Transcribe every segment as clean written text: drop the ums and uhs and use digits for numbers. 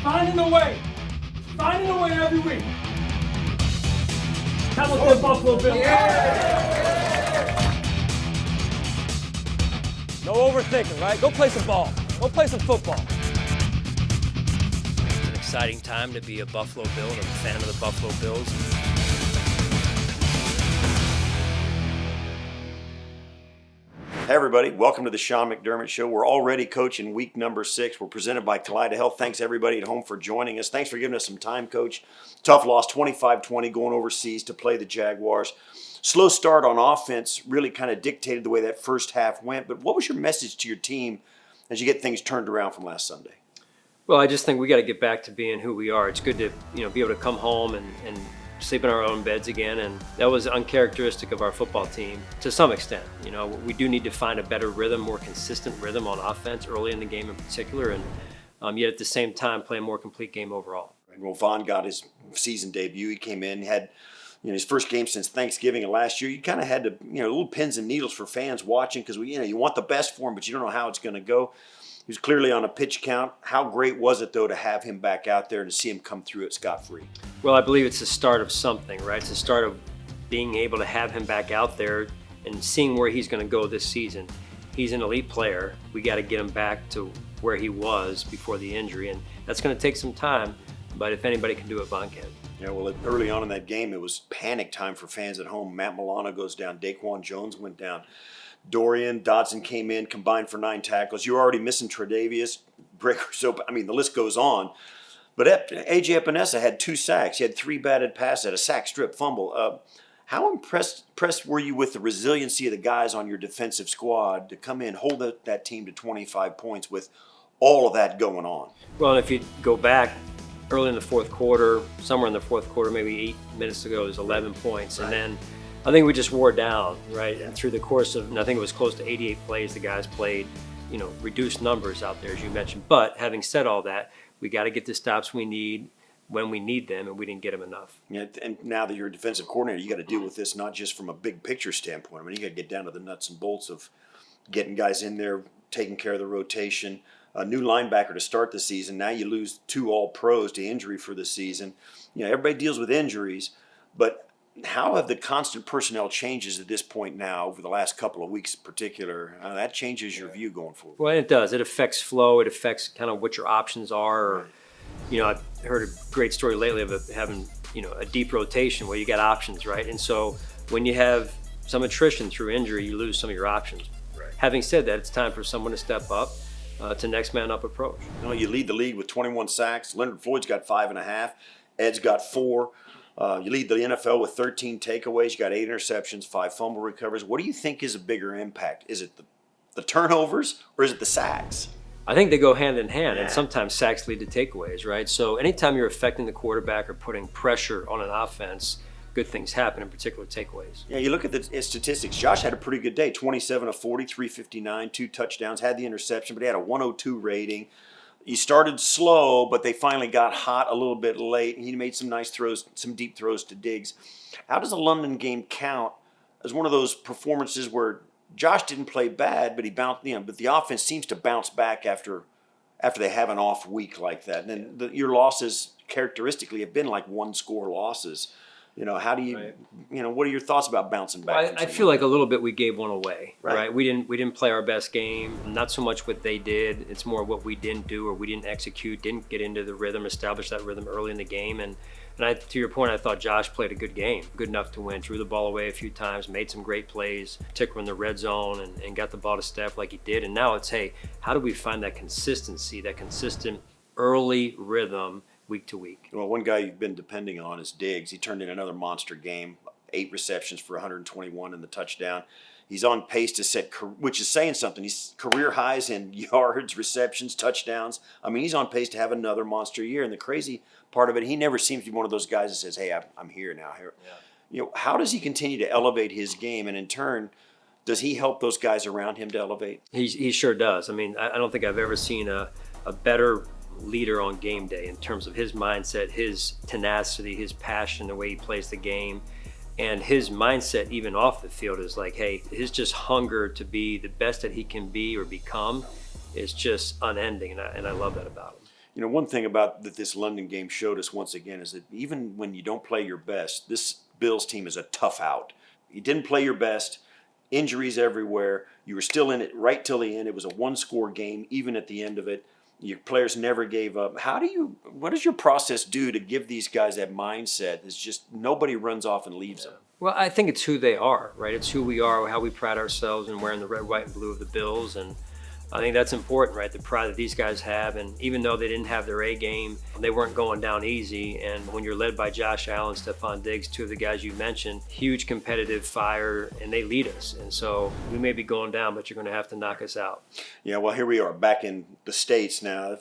Finding a way every week. How about the Buffalo Bills? No overthinking, right? Go play some ball. Go play some football. It's an exciting time to be a Buffalo Bill and a fan of the Buffalo Bills. Hey everybody, welcome to the Sean McDermott Show. We're already coaching week number 6. We're presented by Kaleida Health. Thanks everybody at home for joining us. Thanks for giving us some time, Coach. Tough loss, 25-20, going overseas to play the Jaguars. Slow start on offense really kind of dictated the way that first half went. But what was your message to your team as you get things turned around from last Sunday? Well, I just think we got to get back to being who we are. It's good to be able to come home and sleep in our own beds again, and that was uncharacteristic of our football team to some extent. We do need to find a better rhythm, more consistent rhythm on offense early in the game in particular, and yet at the same time play a more complete game overall. Well, Vaughn got his season debut. He came in, had his first game since Thanksgiving of last year. You kind of had to, little pins and needles for fans watching because you want the best for him, but you don't know how it's going to go. He was clearly on a pitch count. How great was it, though, to have him back out there and to see him come through it scot-free? Well, I believe it's the start of something, right? It's the start of being able to have him back out there and seeing where he's going to go this season. He's an elite player. We got to get him back to where he was before the injury, and that's going to take some time, but if anybody can do it, Vaughn can. Yeah, well, early on in that game, it was panic time for fans at home. Matt Milano goes down. Daquan Jones went down. Dorian Dodson came in, combined for 9 tackles. You're already missing Tre'Davious, Breaker Soap. The list goes on. But A.J. Epinesa had 2 sacks. He had 3 batted passes, had a sack, strip, fumble. How impressed were you with the resiliency of the guys on your defensive squad to come in, hold that team to 25 points with all of that going on? Well, if you go back early in the fourth quarter, somewhere in the fourth quarter, maybe 8 minutes ago, it was 11 points. Right. And then I think we just wore down, right? Yeah. And through the course of, I think it was close to 88 plays, the guys played, reduced numbers out there, as you mentioned. But having said all that, we got to get the stops we need when we need them, and we didn't get them enough. Yeah, and now that you're a defensive coordinator, you got to deal with this not just from a big picture standpoint. You got to get down to the nuts and bolts of getting guys in there, taking care of the rotation. A new linebacker to start the season. Now you lose 2 All-Pros to injury for the season. Everybody deals with injuries, but how have the constant personnel changes at this point now over the last couple of weeks in particular, that changes your view going forward? Well, it does. It affects flow. It affects kind of what your options are. Right. I've heard a great story lately of having, a deep rotation where you got options, right? And so when you have some attrition through injury, you lose some of your options. Right. Having said that, it's time for someone to step up to next man up approach. You lead the league with 21 sacks. Leonard Floyd's got 5.5. Ed's got 4. You lead the NFL with 13 takeaways. You got 8 interceptions, 5 fumble recovers. What do you think is a bigger impact? Is it the turnovers or is it the sacks? I think they go hand in hand, and sometimes sacks lead to takeaways, right? So anytime you're affecting the quarterback or putting pressure on an offense, good things happen, in particular takeaways. Yeah, you look at the statistics. Josh had a pretty good day, 27 of 40, 359, 2 touchdowns, had the interception, but he had a 102 rating. He started slow, but they finally got hot a little bit late. He made some nice throws, some deep throws to Diggs. How does the London game count as one of those performances where Josh didn't play bad, but he bounced, but the offense seems to bounce back after they have an off week like that? And then your losses characteristically have been like 1-score losses. How do you, right. What are your thoughts about bouncing back? Well, I feel like a little bit we gave one away, right? We didn't play our best game. Not so much what they did. It's more what we didn't do or we didn't execute, didn't get into the rhythm, establish that rhythm early in the game. And to your point, I thought Josh played a good game, good enough to win. Threw the ball away a few times, made some great plays, particularly in the red zone, and got the ball to Steph like he did. And now it's, hey, how do we find that consistency, that consistent early rhythm week to week? Well, one guy you've been depending on is Diggs. He turned in another monster game, 8 receptions for 121 and the touchdown. He's on pace to set, which is saying something. He's career highs in yards, receptions, touchdowns. He's on pace to have another monster year. And the crazy part of it, he never seems to be one of those guys that says, hey, I'm here now. Yeah. How does he continue to elevate his game? And in turn, does he help those guys around him to elevate? He sure does. I don't think I've ever seen a better leader on game day in terms of his mindset, his tenacity, his passion, the way he plays the game. And his mindset, even off the field, is like, hey, his just hunger to be the best that he can be or become is just unending. And I love that about him. One thing about that this London game showed us once again is that even when you don't play your best, this Bills team is a tough out. You didn't play your best, injuries everywhere. You were still in it right till the end. It was a one-score game, even at the end of it. Your players never gave up. What does your process do to give these guys that mindset? It's just nobody runs off and leaves them. Well, I think it's who they are, right? It's who we are, how we pride ourselves in wearing the red, white, and blue of the Bills. And I think that's important, right? The pride that these guys have. And even though they didn't have their A game, they weren't going down easy. And when you're led by Josh Allen, Stephon Diggs, two of the guys you mentioned, huge competitive fire, and they lead us. And so we may be going down, but you're going to have to knock us out. Yeah, well, here we are back in the States now.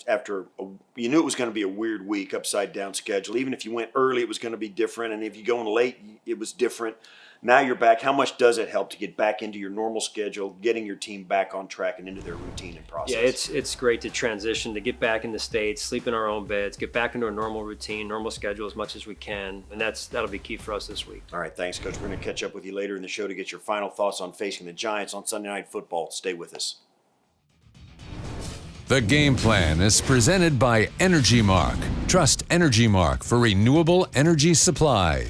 You knew it was going to be a weird week, upside down schedule. Even if you went early, it was going to be different. And if you go in late, it was different. Now you're back. How much does it help to get back into your normal schedule, getting your team back on track and into their routine and process? Yeah, it's great to transition, to get back in the States, sleep in our own beds, get back into a normal routine, normal schedule as much as we can, and that'll be key for us this week. All right, thanks, Coach. We're going to catch up with you later in the show to get your final thoughts on facing the Giants on Sunday Night Football. Stay with us. The Game Plan is presented by Energy Mark. Trust Energy Mark for renewable energy supply.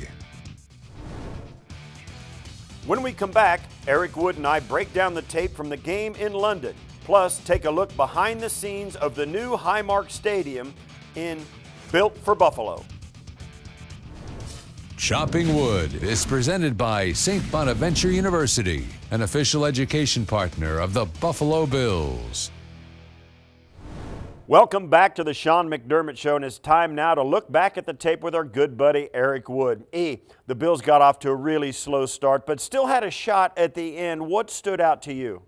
When we come back, Eric Wood and I break down the tape from the game in London, plus take a look behind the scenes of the new Highmark Stadium built for Buffalo. Chopping Wood is presented by St. Bonaventure University, an official education partner of the Buffalo Bills. Welcome back to the Sean McDermott Show, and it's time now to look back at the tape with our good buddy Eric Wood. The Bills got off to a really slow start, but still had a shot at the end. What stood out to you?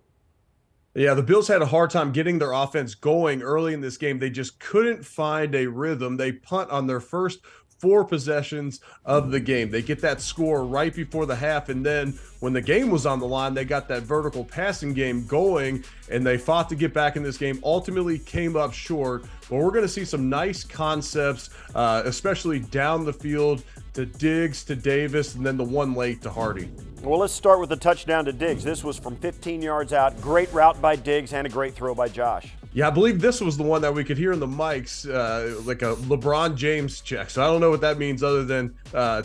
Yeah, the Bills had a hard time getting their offense going early in this game. They just couldn't find a rhythm. They punt on their first 4 possessions of the game. They get that score right before the half, and then when the game was on the line, they got that vertical passing game going, and they fought to get back in this game, ultimately came up short. But we're going to see some nice concepts, especially down the field to Diggs, to Davis, and then the one late to Hardy. Well, let's start with the touchdown to Diggs. This was from 15 yards out. Great route by Diggs and a great throw by Josh. Yeah, I believe this was the one that we could hear in the mics, like a LeBron James check. So I don't know what that means other than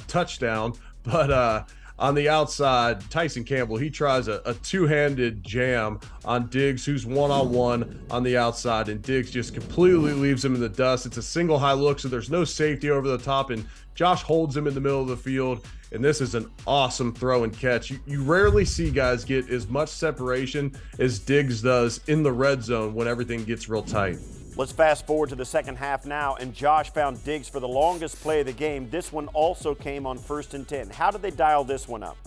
touchdown. But on the outside, Tyson Campbell, he tries a two-handed jam on Diggs, who's one-on-one on the outside, and Diggs just completely leaves him in the dust. It's a single high look, so there's no safety over the top, and Josh holds him in the middle of the field. And this is an awesome throw and catch. You rarely see guys get as much separation as Diggs does in the red zone when everything gets real tight. Let's fast forward to the second half now, and Josh found Diggs for the longest play of the game. This one also came on 1st and 10. How did they dial this one up?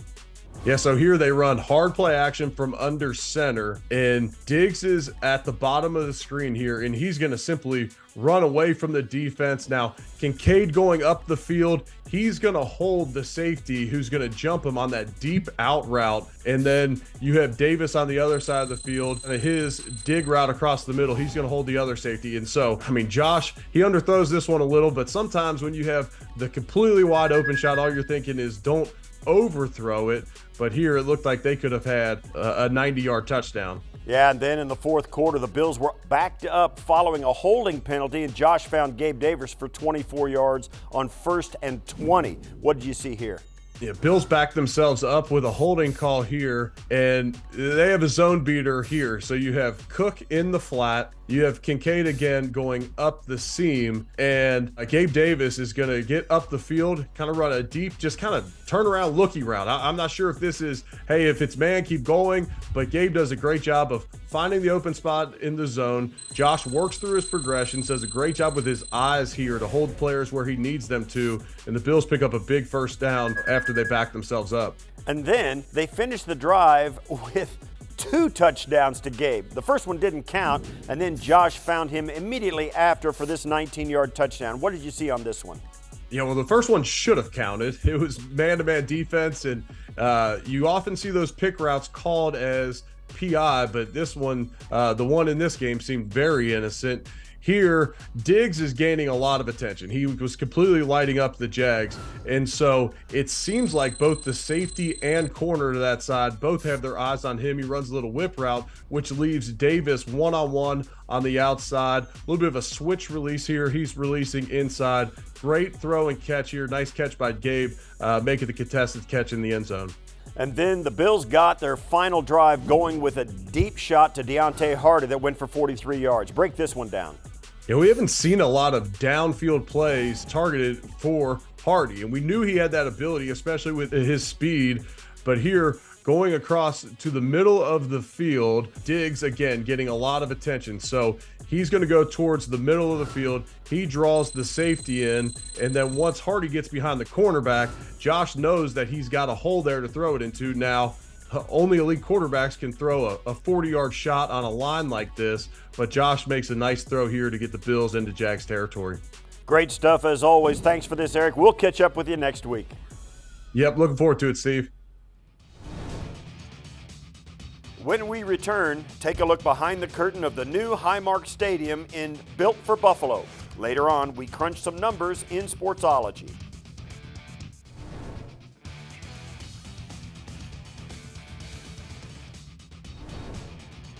Yeah, so here they run hard play action from under center, and Diggs is at the bottom of the screen here, and he's going to simply run away from the defense. Now, Kincaid going up the field, he's going to hold the safety who's going to jump him on that deep out route, and then you have Davis on the other side of the field, and his dig route across the middle, he's going to hold the other safety. And so, Josh, he underthrows this one a little, but sometimes when you have the completely wide open shot, all you're thinking is don't overthrow it. But here it looked like they could have had a 90-yard touchdown. Yeah, and then in the fourth quarter, the Bills were backed up following a holding penalty, and Josh found Gabe Davis for 24 yards on 1st and 20. What did you see here? Yeah, Bills backed themselves up with a holding call here, and they have a zone beater here. So you have Cook in the flat, you have Kincaid again going up the seam, and Gabe Davis is going to get up the field, kind of run a deep, just kind of turn around looky route. I'm not sure if this is, hey, if it's man, keep going, but Gabe does a great job of finding the open spot in the zone. Josh works through his progressions, does a great job with his eyes here to hold players where he needs them to, and the Bills pick up a big first down after they back themselves up. And then they finish the drive with 2 touchdowns to Gabe. The first one didn't count, and then Josh found him immediately after for this 19-yard touchdown. What did you see on this one? Yeah, well, the first one should have counted. It was man-to-man defense, and you often see those pick routes called as PI, but this one, the one in this game, seemed very innocent. Here, Diggs is gaining a lot of attention. He was completely lighting up the Jags. And so it seems like both the safety and corner to that side both have their eyes on him. He runs a little whip route, which leaves Davis one-on-one on the outside. A little bit of a switch release here. He's releasing inside. Great throw and catch here. Nice catch by Gabe, making the contested catch in the end zone. And then the Bills got their final drive going with a deep shot to Deontay Hardy that went for 43 yards. Break this one down. Yeah, we haven't seen a lot of downfield plays targeted for Hardy, and we knew he had that ability, especially with his speed. But here, going across to the middle of the field, Diggs, again, getting a lot of attention. So he's going to go towards the middle of the field. He draws the safety in, and then once Hardy gets behind the cornerback, Josh knows that he's got a hole there to throw it into. Now, only elite quarterbacks can throw a 40-yard shot on a line like this, but Josh makes a nice throw here to get the Bills into Jags territory. Great stuff as always. Thanks for this, Eric. We'll catch up with you next week. Yep, looking forward to it, Steve. When we return, take a look behind the curtain of the new Highmark Stadium built for Buffalo. Later on, we crunch some numbers in Sportsology.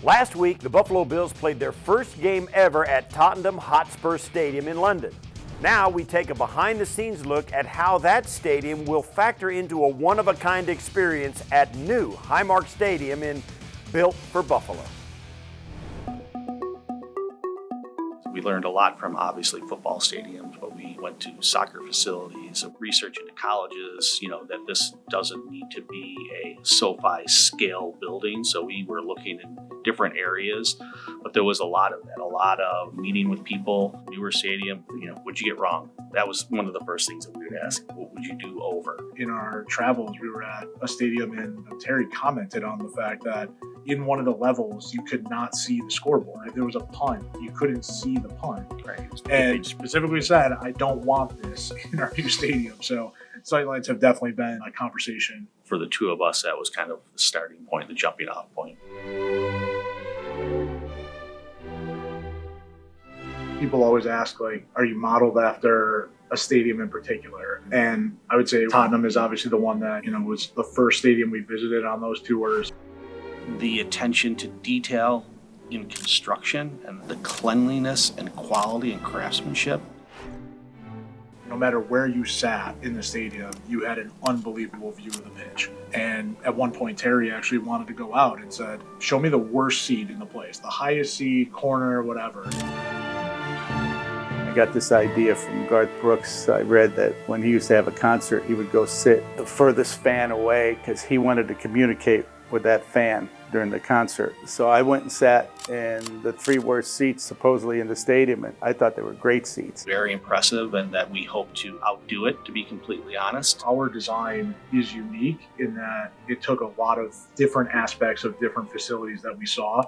Last week, the Buffalo Bills played their first game ever at Tottenham Hotspur Stadium in London. Now we take a behind-the-scenes look at how that stadium will factor into a one-of-a-kind experience at new Highmark Stadium built for Buffalo. We learned a lot from obviously football stadiums, but we went to soccer facilities, research into colleges, that this doesn't need to be a SoFi scale building. So we were looking in different areas, but there was a lot of that, a lot of meeting with people, newer stadium, what'd you get wrong? That was one of the first things that we would ask, what would you do over? In our travels, we were at a stadium and Terry commented on the fact that in one of the levels, you could not see the scoreboard. If there was a punt, you couldn't see the punt. Right. And specifically said, I don't want this in our new stadium. So sightlines have definitely been a conversation. For the two of us, that was kind of the starting point, the jumping off point. People always ask, are you modeled after a stadium in particular? And I would say Tottenham is obviously the one that, was the first stadium we visited on those tours. The attention to detail in construction and the cleanliness and quality and craftsmanship. No matter where you sat in the stadium, you had an unbelievable view of the pitch. And at one point, Terry actually wanted to go out and said, show me the worst seat in the place, the highest seat, corner, whatever. I got this idea from Garth Brooks. I read that when he used to have a concert, he would go sit the furthest fan away because he wanted to communicate with that fan during the concert. So I went and sat in the three worst seats supposedly in the stadium, and I thought they were great seats. Very impressive, and that we hope to outdo it, to be completely honest. Our design is unique in that it took a lot of different aspects of different facilities that we saw.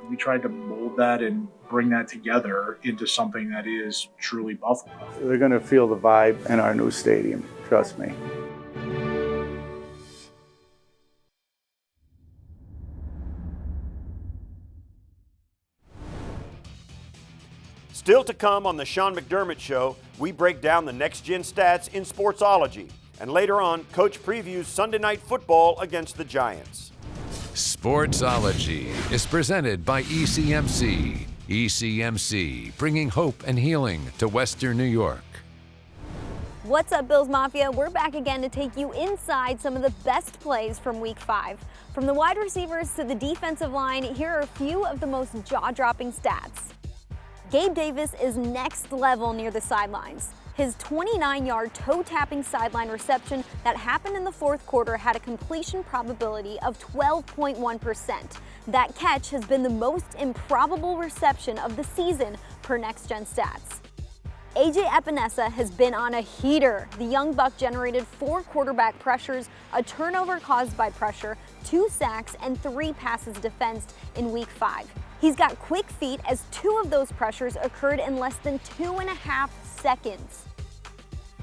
We tried to mold that and bring that together into something that is truly Buffalo. They're going to feel the vibe in our new stadium, trust me. Still to come on the Sean McDermott Show, we break down the next-gen stats in Sportsology. And later on, Coach previews Sunday Night Football against the Giants. Sportsology is presented by ECMC. ECMC, bringing hope and healing to Western New York. What's up, Bills Mafia? We're back again to take you inside some of the best plays from Week 5. From the wide receivers to the defensive line, here are a few of the most jaw-dropping stats. Gabe Davis is next level near the sidelines. His 29-yard toe-tapping sideline reception that happened in the fourth quarter had a completion probability of 12.1%. That catch has been the most improbable reception of the season per Next Gen Stats. AJ Epinesa has been on a heater. The young buck generated 4 quarterback pressures, a turnover caused by pressure, 2 sacks, and 3 passes defensed in Week 5. He's got quick feet as 2 of those pressures occurred in less than 2.5 seconds.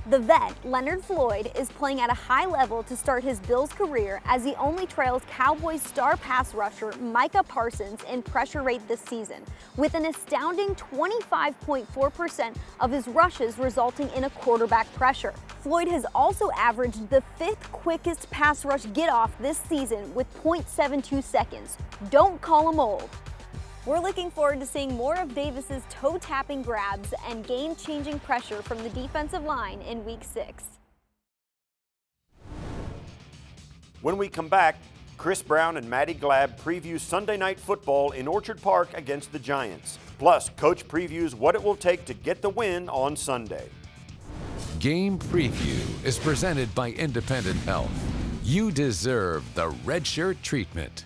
The vet, Leonard Floyd, is playing at a high level to start his Bills career as he only trails Cowboys star pass rusher Micah Parsons in pressure rate this season, with an astounding 25.4% of his rushes resulting in a quarterback pressure. Floyd has also averaged the 5th quickest pass rush get-off this season with 0.72 seconds. Don't call him old. We're looking forward to seeing more of Davis's toe-tapping grabs and game-changing pressure from the defensive line in Week 6. When we come back, Chris Brown and Maddy Glab preview Sunday Night Football in Orchard Park against the Giants. Plus, Coach previews what it will take to get the win on Sunday. Game Preview is presented by Independent Health. You deserve the red shirt treatment.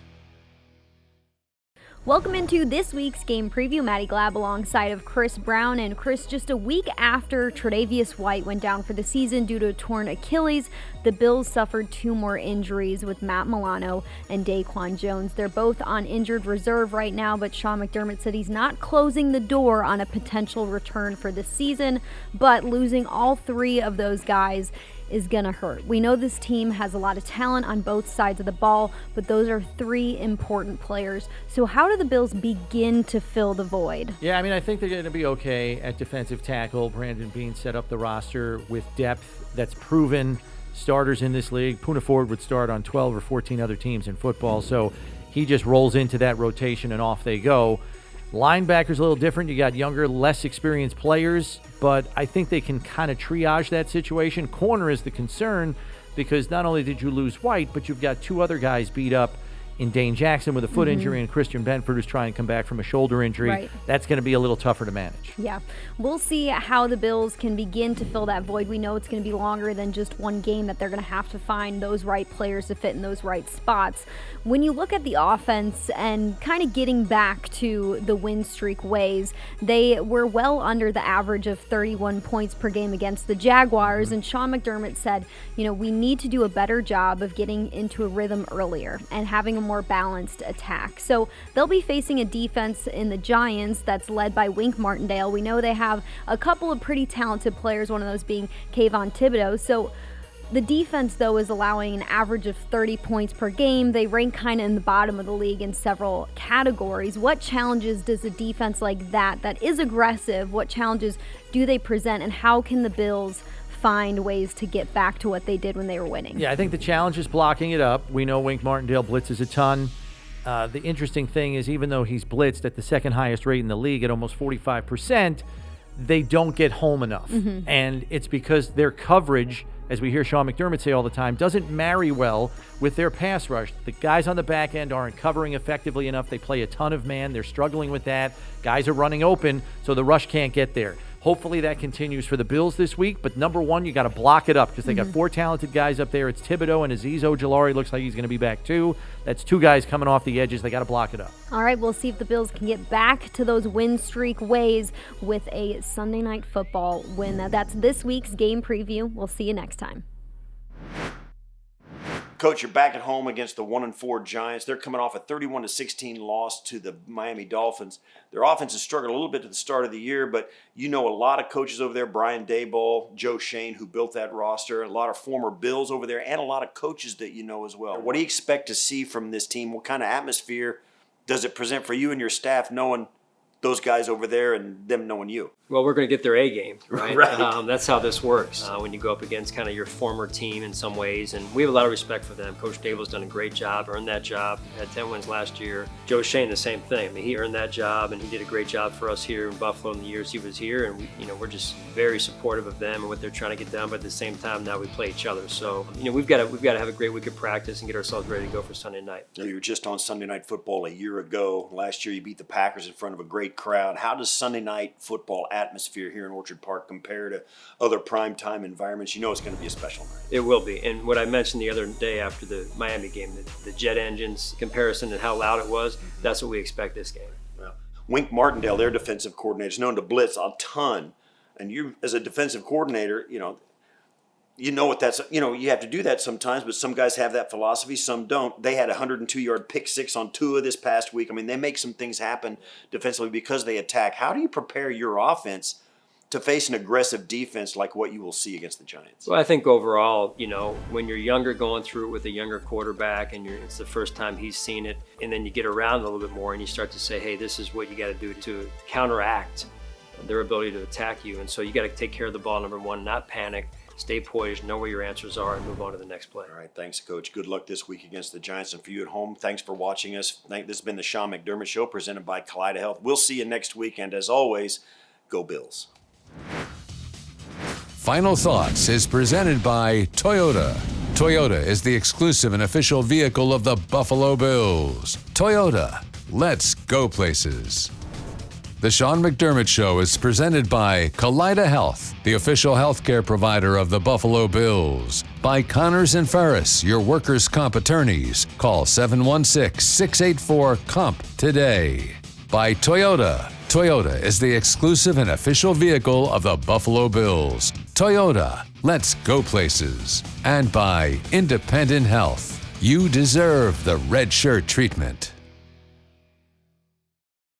Welcome into this week's game preview. Maddy Glab alongside of Chris Brown. And Chris, just a week after Tre'Davious White went down for the season due to a torn Achilles, the Bills suffered 2 more injuries with Matt Milano and Daquan Jones. They're both on injured reserve right now, but Sean McDermott said he's not closing the door on a potential return for the season, but losing all 3 of those guys is gonna hurt. We know this team has a lot of talent on both sides of the ball, but those are 3 important players. So how do the Bills begin to fill the void? Yeah, I mean, I think they're going to be okay at defensive tackle. Brandon Beane set up the roster with depth that's proven. Starters in this league. Poona Ford would start on 12 or 14 other teams in football, so he just rolls into that rotation and off they go. Linebacker's a little different. You got younger, less experienced players, but I think they can kind of triage that situation. Corner is the concern because not only did you lose White, but you've got 2 other guys beat up in Dane Jackson with a foot injury and Christian Benford who's trying to come back from a shoulder injury. Right. That's going to be a little tougher to manage. Yeah, we'll see how the Bills can begin to fill that void. We know it's going to be longer than just one game, that they're going to have to find those right players to fit in those right spots. When you look at the offense and kind of getting back to the win streak ways, they were well under the average of 31 points per game against the Jaguars, and Sean McDermott said, you know, we need to do a better job of getting into a rhythm earlier and having a more balanced attack. So they'll be facing a defense in the Giants that's led by Wink Martindale. We know they have a couple of pretty talented players, one of those being Kayvon Thibodeau. So the defense, though, is allowing an average of 30 points per game. They rank kind of in the bottom of the league in several categories. What challenges does a defense like that is aggressive, what challenges do they present, and how can the Bills find ways to get back to what they did when they were winning? Yeah, I think the challenge is blocking it up. We know Wink Martindale blitzes a ton. The interesting thing is, even though he's blitzed at the 2nd highest rate in the league at almost 45%, they don't get home enough. And it's because their coverage, as we hear Sean McDermott say all the time, doesn't marry well with their pass rush. The guys on the back end aren't covering effectively enough. They play a ton of man. They're struggling with that. Guys are running open, so the rush can't get there. Hopefully that continues for the Bills this week, but number one, you got to block it up because they got 4 talented guys up there. It's Thibodeau and Azeez Ojulari. Looks like he's going to be back too. That's 2 guys coming off the edges. They got to block it up. All right, we'll see if the Bills can get back to those win streak ways with a Sunday Night Football win. That's this week's game preview. We'll see you next time. Coach, you're back at home against the 1-4 Giants. They're coming off a 31-16 loss to the Miami Dolphins. Their offense has struggled a little bit at the start of the year, but you know a lot of coaches over there, Brian Daboll, Joe Shane, who built that roster, a lot of former Bills over there, and a lot of coaches that you know as well. What do you expect to see from this team? What kind of atmosphere does it present for you and your staff knowing those guys over there and them knowing you? Well, we're going to get their A game, right? Right. That's how this works when you go up against kind of your former team in some ways. And we have a lot of respect for them. Coach Daboll's done a great job, earned that job, had 10 wins last year. Joe Shane, the same thing. I mean, he earned that job, and he did a great job for us here in Buffalo in the years he was here. And we're just very supportive of them and what they're trying to get done. But at the same time, now we play each other. So, we've got to have a great week of practice and get ourselves ready to go for Sunday night. You were just on Sunday Night Football a year ago. Last year, you beat the Packers in front of a great crowd. How does Sunday Night Football atmosphere here in Orchard Park compare to other primetime environments? You know it's going to be a special night. It will be. And what I mentioned the other day after the Miami game, the jet engines comparison and how loud it was, that's what we expect this game. Well, Wink Martindale, their defensive coordinator, is known to blitz a ton. And you, as a defensive coordinator, you know what that's, you have to do that sometimes, but some guys have that philosophy, some don't. They had a 102-yard pick six on Tua this past week. I mean, they make some things happen defensively because they attack. How do you prepare your offense to face an aggressive defense like what you will see against the Giants? Well, I think overall, when you're younger, going through it with a younger quarterback, and it's the first time he's seen it, and then you get around a little bit more and you start to say, hey, this is what you got to do to counteract their ability to attack you. And so you got to take care of the ball, number one, not panic, stay poised, know where your answers are, and move on to the next play. All right, thanks, Coach. Good luck this week against the Giants. And for you at home, thanks for watching us. This has been the Sean McDermott Show, presented by Kaleida Health. We'll see you next week, and as always, go Bills. Final Thoughts is presented by Toyota. Toyota is the exclusive and official vehicle of the Buffalo Bills. Toyota, let's go places. The Sean McDermott Show is presented by Kaleida Health, the official healthcare provider of the Buffalo Bills. By Connors and Ferris, your workers' comp attorneys. Call 716-684-COMP today. By Toyota. Toyota is the exclusive and official vehicle of the Buffalo Bills. Toyota, let's go places. And by Independent Health. You deserve the red shirt treatment.